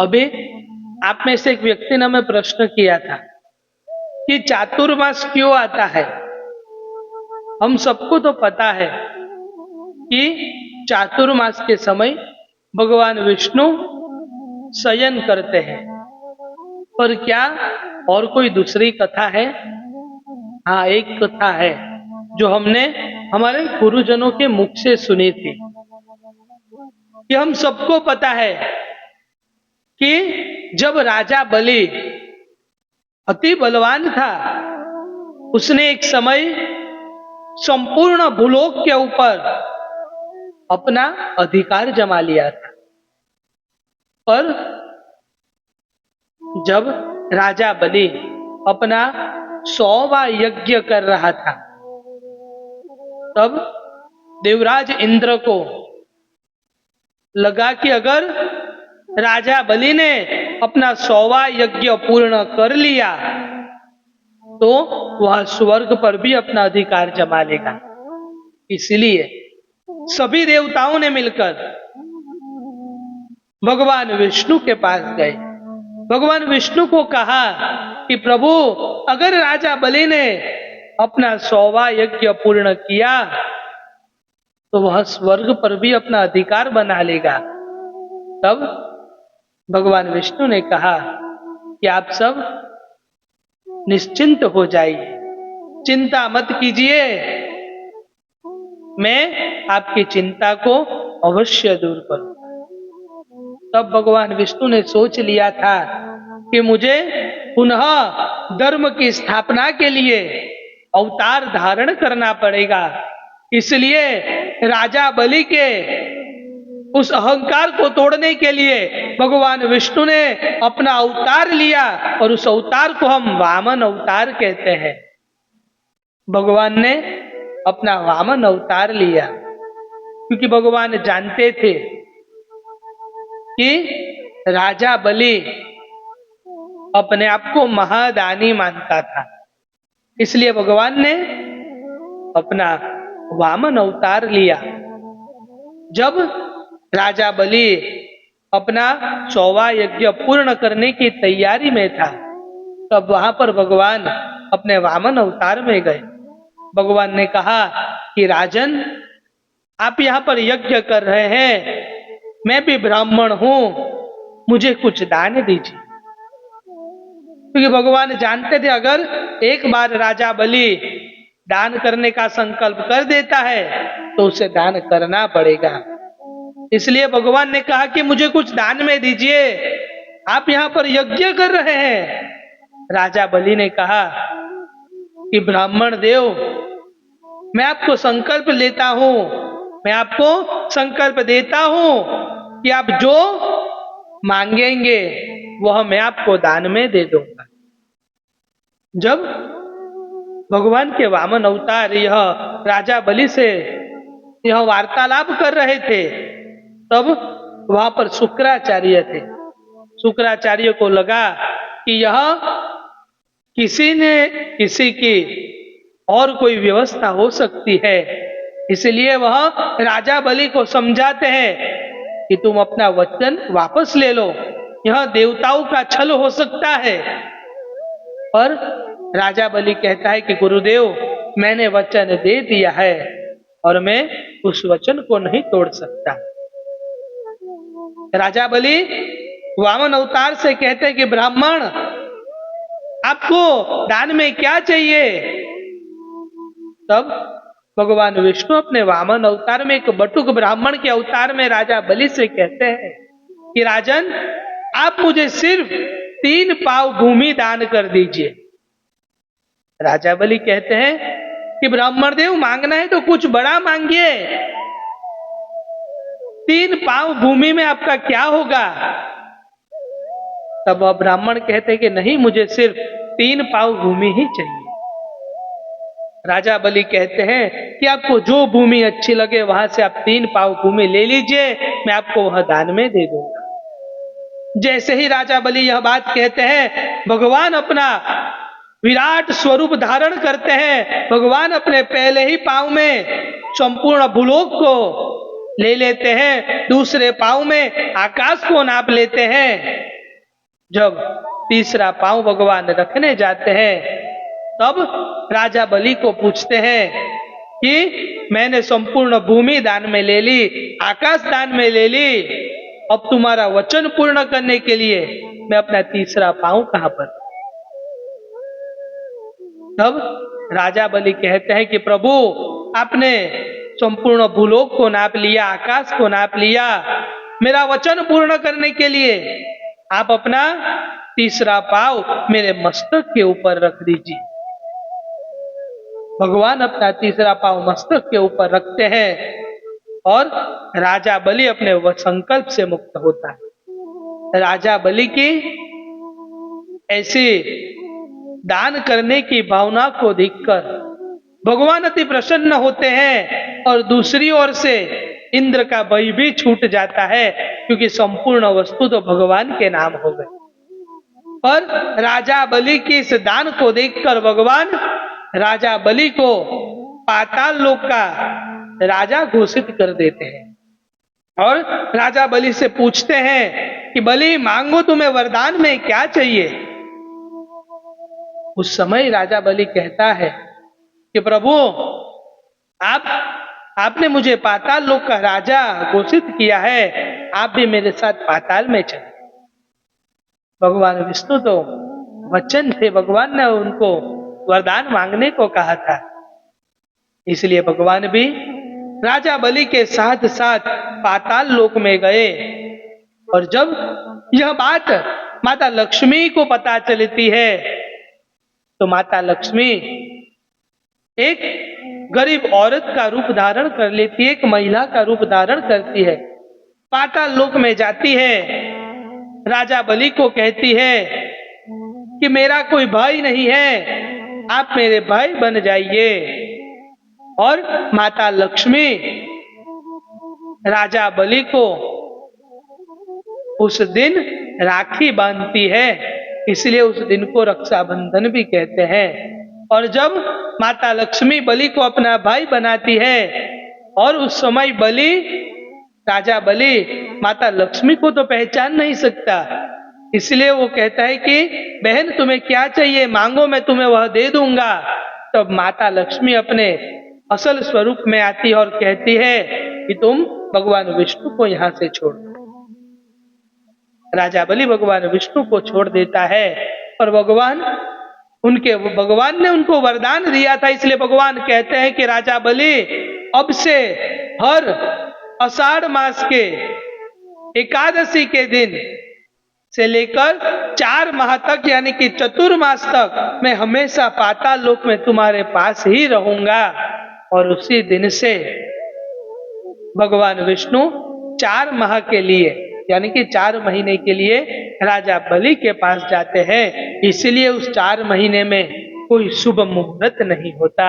अभी आप में से एक व्यक्ति ने हमें प्रश्न किया था कि चातुर्मास क्यों आता है। हम सबको तो पता है कि चातुर्मास के समय भगवान विष्णु शयन करते हैं, पर क्या और कोई दूसरी कथा है? हाँ, एक कथा है जो हमने हमारे गुरुजनों के मुख से सुनी थी कि हम सबको पता है कि जब राजा बलि अति बलवान था, उसने एक समय संपूर्ण भूलोक के ऊपर अपना अधिकार जमा लिया था। पर जब राजा बलि अपना 100वां यज्ञ कर रहा था, तब देवराज इंद्र को लगा कि अगर राजा बलि ने अपना 100वां यज्ञ पूर्ण कर लिया तो वह स्वर्ग पर भी अपना अधिकार जमा लेगा। इसलिए सभी देवताओं ने मिलकर भगवान विष्णु के पास गए। भगवान विष्णु को कहा कि प्रभु, अगर राजा बलि ने अपना 100वां यज्ञ पूर्ण किया तो वह स्वर्ग पर भी अपना अधिकार बना लेगा। तब भगवान विष्णु ने कहा कि आप सब निश्चिंत हो जाइए, चिंता मत कीजिए, मैं आपकी चिंता को अवश्य दूर करूंगा। तब भगवान विष्णु ने सोच लिया था कि मुझे पुनः धर्म की स्थापना के लिए अवतार धारण करना पड़ेगा। इसलिए राजा बलि के उस अहंकार को तोड़ने के लिए भगवान विष्णु ने अपना अवतार लिया, और उस अवतार को हम वामन अवतार कहते हैं। भगवान ने अपना वामन अवतार लिया क्योंकि भगवान जानते थे कि राजा बलि अपने आप को महादानी मानता था। इसलिए भगवान ने अपना वामन अवतार लिया। जब राजा बलि अपना 100वां यज्ञ पूर्ण करने की तैयारी में था, तब वहां पर भगवान अपने वामन अवतार में गए। भगवान ने कहा कि राजन, आप यहाँ पर यज्ञ कर रहे हैं, मैं भी ब्राह्मण हूं, मुझे कुछ दान दीजिए। क्योंकि भगवान जानते थे अगर एक बार राजा बलि दान करने का संकल्प कर देता है तो उसे दान करना पड़ेगा। इसलिए भगवान ने कहा कि मुझे कुछ दान में दीजिए, आप यहाँ पर यज्ञ कर रहे हैं। राजा बलि ने कहा कि ब्राह्मण देव, मैं आपको संकल्प लेता हूं, मैं आपको संकल्प देता हूं कि आप जो मांगेंगे वह मैं आपको दान में दे दूंगा। जब भगवान के वामन अवतार यह राजा बलि से यह वार्तालाप कर रहे थे, तब वहां पर शुक्राचार्य थे। शुक्राचार्य को लगा कि यह किसी ने किसी की और कोई व्यवस्था हो सकती है। इसलिए वह राजा बलि को समझाते हैं कि तुम अपना वचन वापस ले लो, यह देवताओं का छल हो सकता है। पर राजा बलि कहता है कि गुरुदेव, मैंने वचन दे दिया है और मैं उस वचन को नहीं तोड़ सकता। राजा बलि वामन अवतार से कहते हैं कि ब्राह्मण, आपको दान में क्या चाहिए? तब भगवान विष्णु अपने वामन अवतार में एक बटुक ब्राह्मण के अवतार में राजा बलि से कहते हैं कि राजन, आप मुझे सिर्फ 3 पाव भूमि दान कर दीजिए। राजा बलि कहते हैं कि ब्राह्मण देव, मांगना है तो कुछ बड़ा मांगिए, 3 पाव भूमि में आपका क्या होगा? तब ब्राह्मण कहते हैं कि नहीं, मुझे सिर्फ 3 पाव भूमि ही चाहिए। राजा बलि कहते हैं कि आपको जो भूमि अच्छी लगे वहां से आप 3 पाव भूमि ले लीजिए, मैं आपको वह दान में दे दूंगा। जैसे ही राजा बलि यह बात कहते हैं, भगवान अपना विराट स्वरूप धारण करते हैं। भगवान अपने पहले ही पांव में संपूर्ण भूलोक को ले लेते हैं, दूसरे पांव में आकाश को नाप लेते हैं। जब तीसरा पांव भगवान रखने जाते हैं तब राजा बलि को पूछते हैं कि मैंने संपूर्ण भूमि दान में ले ली, आकाश दान में ले ली, अब तुम्हारा वचन पूर्ण करने के लिए मैं अपना तीसरा पांव कहां पर? तब राजा बलि कहते हैं कि प्रभु, आपने संपूर्ण भूलोक को नाप लिया, आकाश को नाप लिया, मेरा वचन पूर्ण करने के लिए आप अपना तीसरा पांव मेरे मस्तक के ऊपर रख दीजिए। भगवान अपना तीसरा पांव मस्तक के ऊपर रखते हैं और राजा बलि अपने वह संकल्प से मुक्त होता है। राजा बलि की ऐसी दान करने की भावना को देखकर भगवान अति प्रसन्न होते हैं और दूसरी ओर से इंद्र का भय भी छूट जाता है, क्योंकि संपूर्ण वस्तु तो भगवान के नाम हो गए। पर राजा बलि की इस दान को देखकर भगवान राजा बलि को पाताल लोक का राजा घोषित कर देते हैं और राजा बलि से पूछते हैं कि बलि, मांगो, तुम्हें वरदान में क्या चाहिए? उस समय राजा बलि कहता है कि प्रभु, आपने मुझे पाताल लोक का राजा घोषित किया है, आप भी मेरे साथ पाताल में चले। भगवान विष्णु तो वचन थे, भगवान ने उनको वरदान मांगने को कहा था, इसलिए भगवान भी राजा बलि के साथ साथ पाताल लोक में गए। और जब यह बात माता लक्ष्मी को पता चलती है तो माता लक्ष्मी एक गरीब औरत का रूप धारण कर लेती है, एक महिला का रूप धारण करती है, पाताल लोक में जाती है, राजा बलि को कहती है कि मेरा कोई भाई नहीं है, आप मेरे भाई बन जाइए। और माता लक्ष्मी राजा बलि को उस दिन राखी बांधती है, इसलिए उस दिन को रक्षाबंधन भी कहते हैं। और जब माता लक्ष्मी बलि को अपना भाई बनाती है और उस समय राजा बलि माता लक्ष्मी को तो पहचान नहीं सकता, इसलिए वो कहता है कि बहन, तुम्हें क्या चाहिए, मांगो, मैं तुम्हें वह दे दूंगा। तब माता लक्ष्मी अपने असल स्वरूप में आती है और कहती है कि तुम भगवान विष्णु को यहां से छोड़ दो। राजा बलि भगवान विष्णु को छोड़ देता है और भगवान ने उनको वरदान दिया था, इसलिए भगवान कहते हैं कि राजा बलि, अब से हर आषाढ़ मास के एकादशी के दिन से लेकर 4 माह तक, यानी कि चतुर्मास तक, मैं हमेशा पाताल लोक में तुम्हारे पास ही रहूंगा। और उसी दिन से भगवान विष्णु 4 माह के लिए, यानी कि 4 महीने के लिए राजा बलि के पास जाते हैं, इसलिए उस 4 महीने में कोई शुभ मुहूर्त नहीं होता।